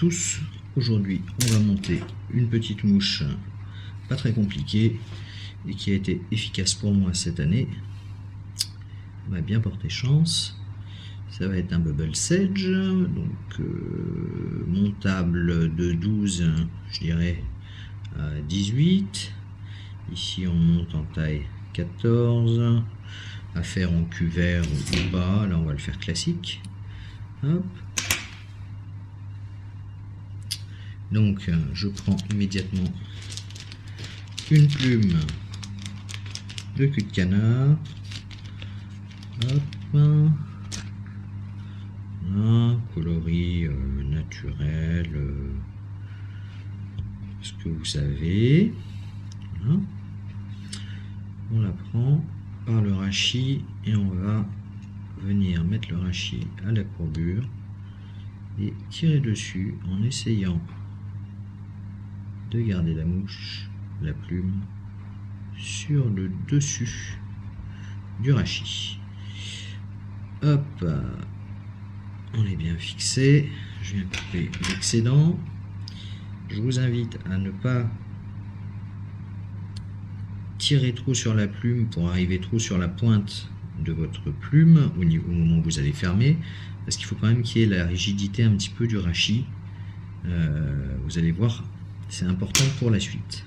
tous. Aujourd'hui, on va monter une petite mouche pas très compliquée et qui a été efficace pour moi cette année. On va bien porter chance. Ça va être un Bubble Sedge, donc montable de 12, je dirais, à 18. Ici, on monte en taille 14. À faire en cuvert ou pas, là on va le faire classique. Hop. Donc je prends immédiatement une plume de cul de canard. Hop. Un coloris naturel, ce que vous savez. Voilà. On la prend par le rachis et on va venir mettre le rachis à la courbure et tirer dessus en essayant de garder la mouche, la plume, sur le dessus du rachis. Hop, on est bien fixé. Je viens couper l'excédent. Je vous invite à ne pas tirer trop sur la plume pour arriver trop sur la pointe de votre plume au moment où vous allez fermer, parce qu'il faut quand même qu'il y ait la rigidité un petit peu du rachis. Vous allez voir, c'est important pour la suite.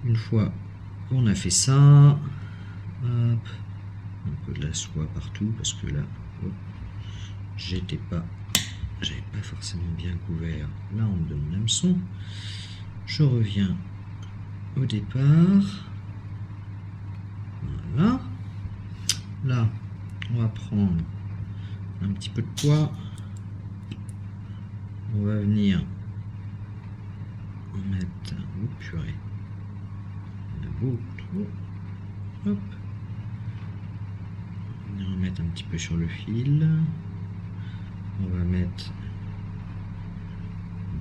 Une fois qu'on a fait ça, hop, un peu de la soie partout parce que là, j'avais pas forcément bien couvert la hampe de mon hameçon. Je reviens au départ. Voilà. Là, on va prendre un petit peu de poids. On va venir en mettre. Oh purée. Il y en a beaucoup trop. Hop. On va venir en mettre un petit peu sur le fil. On va mettre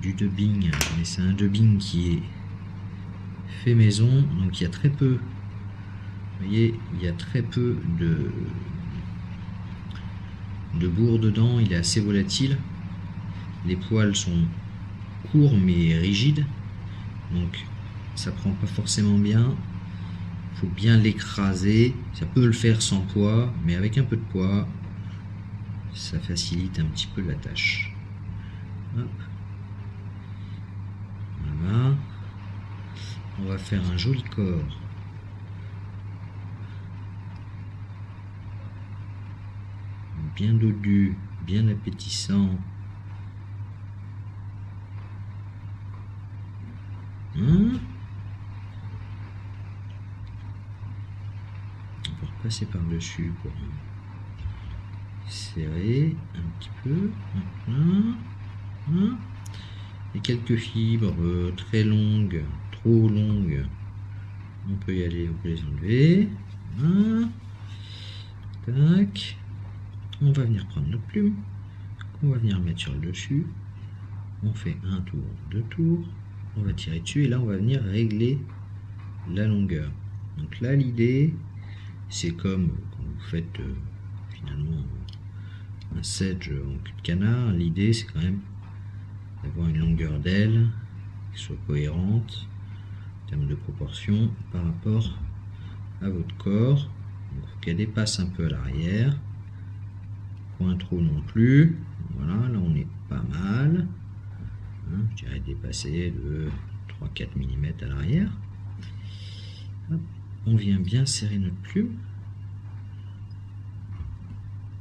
du dubbing, mais c'est un dubbing qui est fait maison, donc il y a très peu. Vous voyez, il y a très peu de bourre dedans, il est assez volatile. Les poils sont courts mais rigides, donc ça prend pas forcément bien. Il faut bien l'écraser. Ça peut le faire sans poids, mais avec un peu de poids, ça facilite un petit peu la tâche. Hop. Voilà. On va faire un joli corps. Bien dodu, bien appétissant. On va repasser par-dessus pour serrer un petit peu. Voilà. Et quelques fibres très longues, trop longues, on peut y aller, on peut les enlever. Voilà. Tac. On va venir prendre notre plume, qu'on va venir mettre sur le dessus. On fait un tour, deux tours, on va tirer dessus et là on va venir régler la longueur. Donc là l'idée, c'est comme quand vous faites finalement un sedge en cul de canard, l'idée c'est quand même d'avoir une longueur d'aile qui soit cohérente en termes de proportion par rapport à votre corps. Donc il faut qu'elle dépasse un peu à l'arrière. Point trop non plus. Voilà, là on est pas mal. Je dirais dépasser de 3-4 mm à l'arrière. On vient bien serrer notre plume.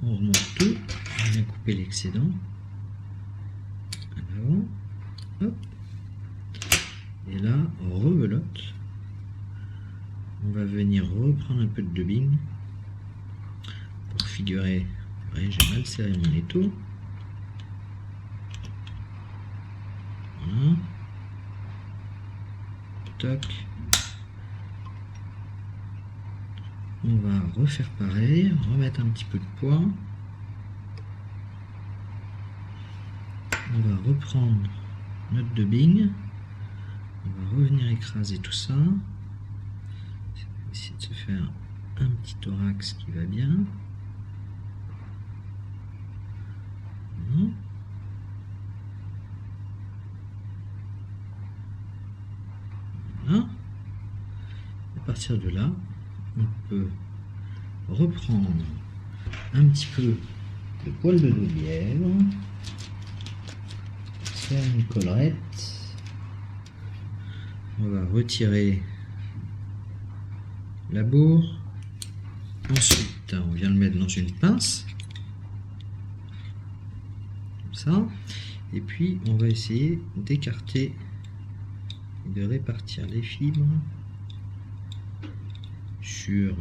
On remonte tout. On vient couper l'excédent. À l'avant. Hop. Et là, on rebelote. On va venir reprendre un peu de dubbing pour figurer. Ouais, j'ai mal serré mon étau. Voilà. Toc. On va refaire pareil, remettre un petit peu de poids. On va reprendre notre dubbing. On va revenir écraser tout ça. On va essayer de se faire un petit thorax qui va bien. Voilà. À partir de là, on peut reprendre un petit peu de poil de dos de lièvre, faire une collerette. On va retirer la bourre. Ensuite, on vient le mettre dans une pince, comme ça. Et puis, on va essayer d'écarter et de répartir les fibres sur,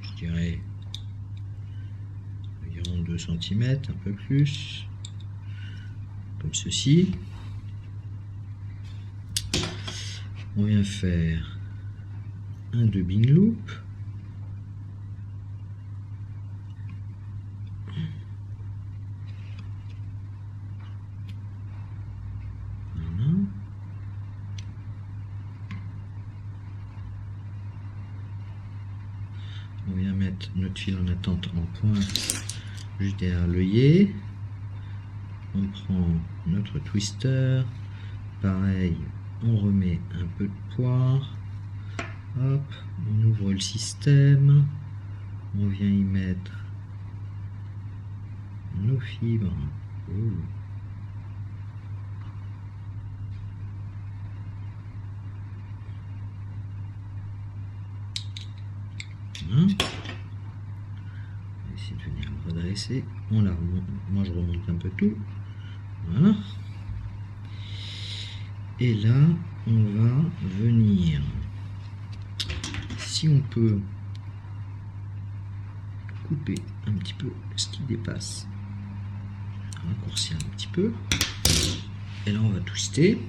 je dirais, environ 2 cm, un peu plus, comme ceci. On vient faire un dubbing loop. Voilà. On vient mettre notre fil en attente en pointe juste derrière l'œillet. On prend notre twister, pareil, on remet un peu de poire, hop, on ouvre le système, on vient y mettre nos fibres. Voilà. On va essayer de venir le redresser, on la remonte, moi je remonte un peu tout, voilà. Et là, on va venir, si on peut, couper un petit peu ce qui dépasse, raccourcir un petit peu, et là on va twister.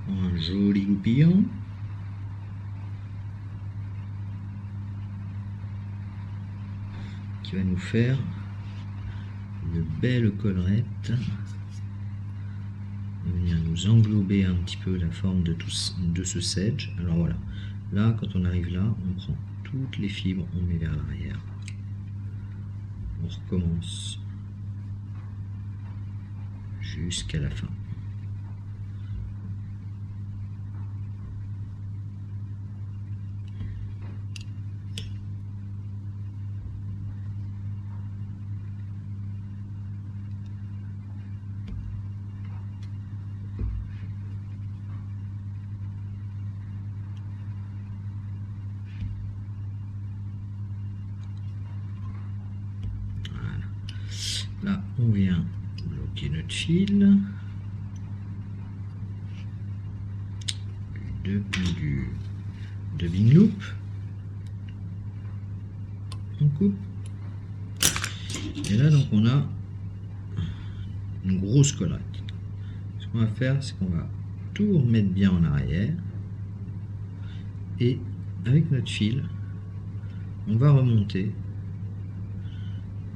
Un joli goupillon. Qui va nous faire une belle collerette. Venir nous englober un petit peu la forme de ce sedge. Alors voilà, là quand on arrive là, on prend toutes les fibres, on met vers l'arrière. On recommence jusqu'à la fin. Là, on vient bloquer notre fil du dubbing loop. On coupe. Et là, donc, on a une grosse collerette. Ce qu'on va faire, c'est qu'on va tout remettre bien en arrière. Et avec notre fil, on va remonter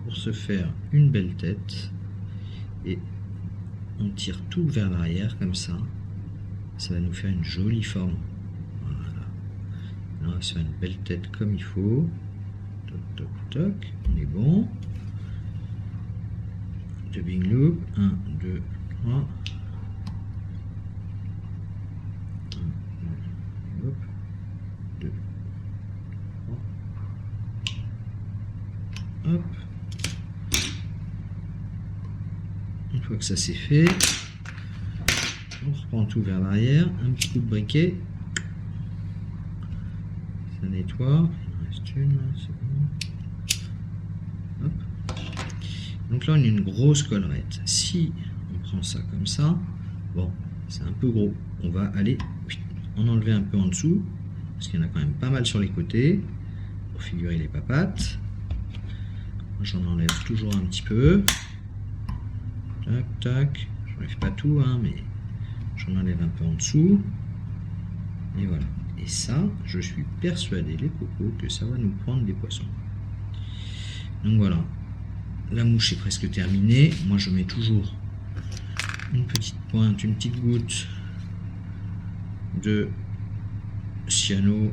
pour se faire une belle tête, et on tire tout vers l'arrière comme ça va nous faire une jolie forme. Voilà, là on va se faire une belle tête comme il faut. Toc toc toc, on est bon. Dubbing loop, 1 2 3, hop, 2 3, hop. Une fois que ça c'est fait, on reprend tout vers l'arrière, un petit coup de briquet, ça nettoie, il en reste une, c'est bon. Hop. Donc là on a une grosse collerette. Si on prend ça comme ça, bon, c'est un peu gros, on va aller en enlever un peu en dessous, parce qu'il y en a quand même pas mal sur les côtés, pour figurer les papates. J'en enlève toujours un petit peu. Tac, tac, j'enlève pas tout, hein, mais j'en enlève un peu en dessous. Et voilà. Et ça, je suis persuadé, les cocos, que ça va nous prendre des poissons. Donc voilà. La mouche est presque terminée. Moi, je mets toujours une petite pointe, une petite goutte de cyano,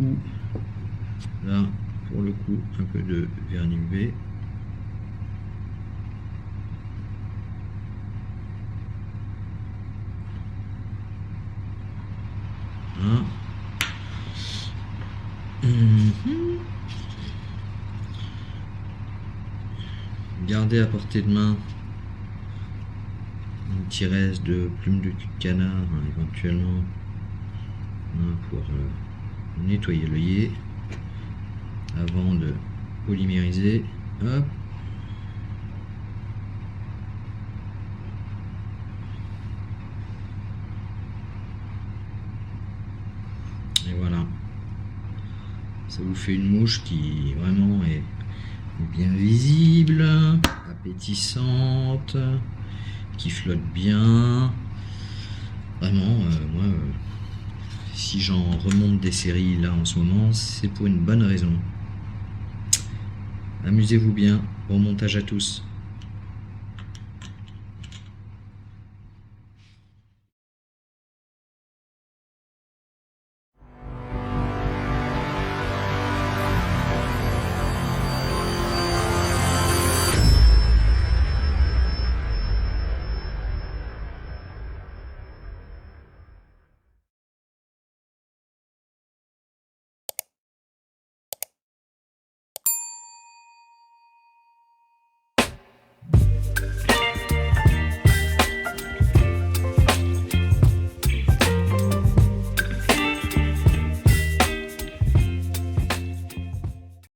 ou là, pour le coup, un peu de vernis UV. Gardez à portée de main un petit reste de plumes de cul de canard, hein, éventuellement, hein, pour nettoyer l'œillet avant de polymériser. Hop. Et voilà, ça vous fait une mouche qui vraiment est bien visible, appétissante, qui flotte bien. Vraiment, moi, si j'en remonte des séries là en ce moment, c'est pour une bonne raison. Amusez-vous bien, bon montage à tous.